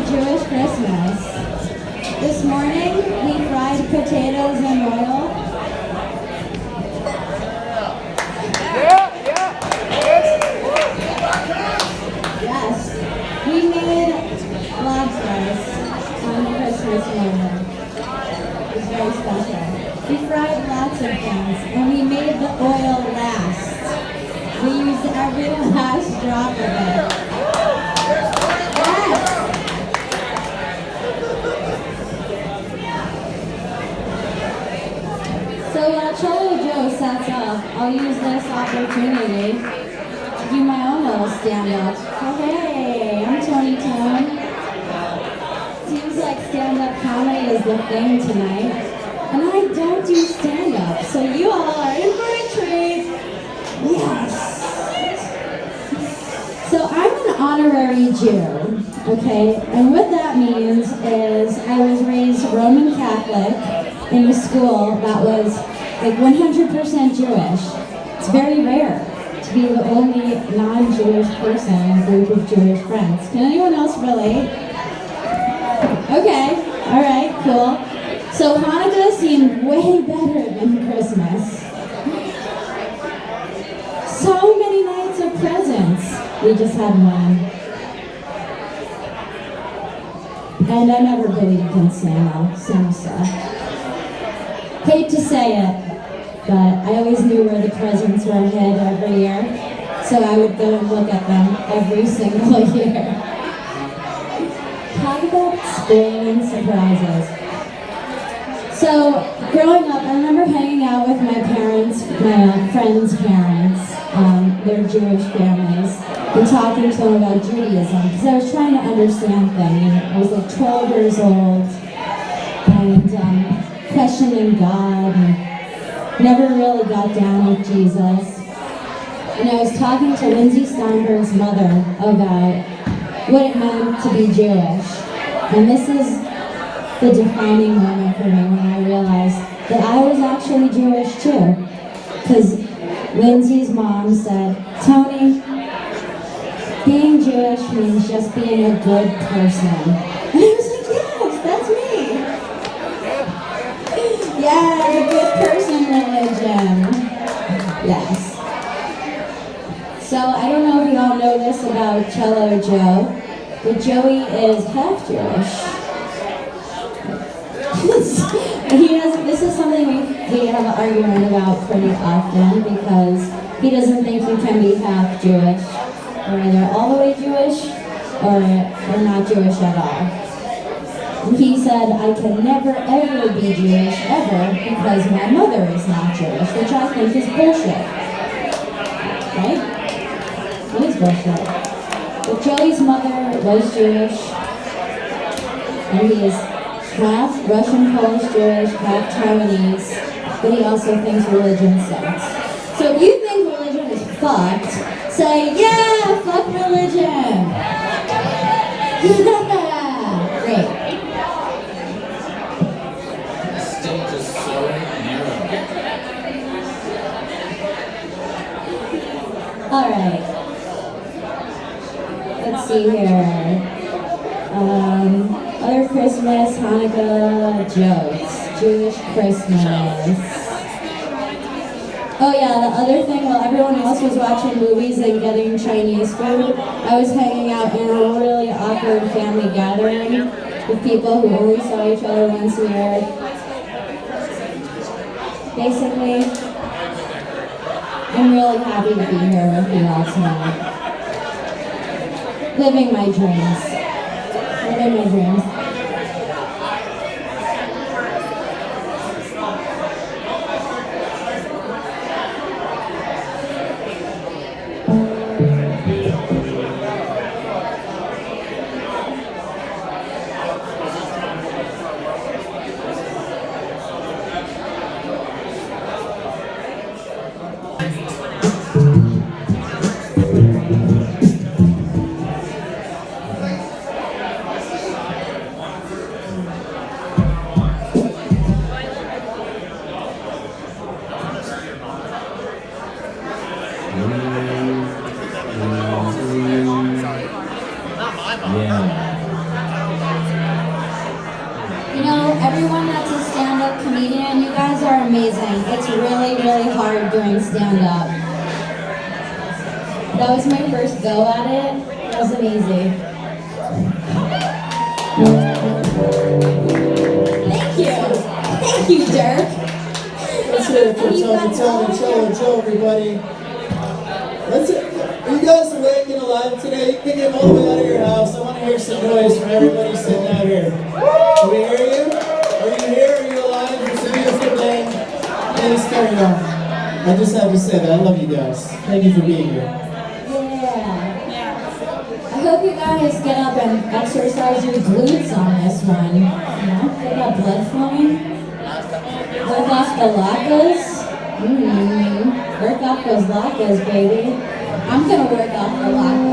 Jewish Christmas. This morning, we fried potatoes in oil. Yes, we made lobsters on Christmas morning. It was very special. We fried lots of things, and we made the oil last. We used every last drop of it. Yes! So while Cholo Joe sets up, I'll use this opportunity to do my own little stand-up. Oh, hey, I'm Tony Tone. Seems like stand-up comedy is the thing tonight. And I don't do stand-up, so you all are in for a treat. Yes. So I'm an honorary Jew, okay? And what that means is I was raised Roman Catholic in a school that was like 100% Jewish. It's very rare to be the only non-Jewish person in a group of Jewish friends. Can anyone else relate? Okay, all right, cool. So Hanukkah seemed way better than Christmas. So many nights of presents. We just had one. And I never believed in Santa stuff. Hate to say it, but I always knew where the presents were hid every year. So I would go and look at them every single year. Talk about spoiling surprises. So, growing up, I remember hanging out with my parents, my friends' parents, their Jewish families, and talking to them about Judaism, because I was trying to understand things. I was like 12 years old, and questioning God, and never really got down with Jesus. And I was talking to Lindsay Steinberg's mother about what it meant to be Jewish. And this is the defining moment for me when I realized that I was actually Jewish too. Because Lindsay's mom said, Tony, being Jewish means just being a good person. And I was like, yes, that's me. Yeah, the good person religion. Yes. So I don't know if you all know this about Cholo Joe, but Joey is half Jewish. This is something we have an argument about pretty often because he doesn't think you can be half Jewish, or either all the way Jewish or not Jewish at all. And he said, I can never ever be Jewish ever because my mother is not Jewish, which I think is bullshit. Right? It is bullshit. But Joey's mother was Jewish, and he is half Russian, Polish, Jewish, half Taiwanese, but he also thinks religion sucks. So if you think religion is fucked, say, yeah, fuck religion! Yeah! Great. The stage is so narrow. Alright. Let's see here. Other Christmas, Hanukkah jokes. Jewish Christmas. Oh yeah, the other thing, while everyone else was watching movies and getting Chinese food, I was hanging out in a really awkward family gathering with people who only saw each other once a year. Basically, I'm really happy to be here with you all tonight. Living my dreams. Living my dreams. everyone that's a stand-up comedian, you guys are amazing. It's really, really hard doing stand-up. That was my first go at it. It wasn't easy. Thank you. Thank you, Dirk. Let's hear it for Joe, everybody. Are you guys awake and alive today? You can get all the way out of your house. I want to hear some noise from everybody sitting out here. Can we hear you? Are you here? Are you alive? It's a beautiful day. Please carry on. I just have to say that. I love you guys. Thank you for being here. I hope you guys get up and exercise your glutes on this one. You know, get that blood flowing. Work off the latkes. Work off those latkes, baby. I'm gonna work off the latkes.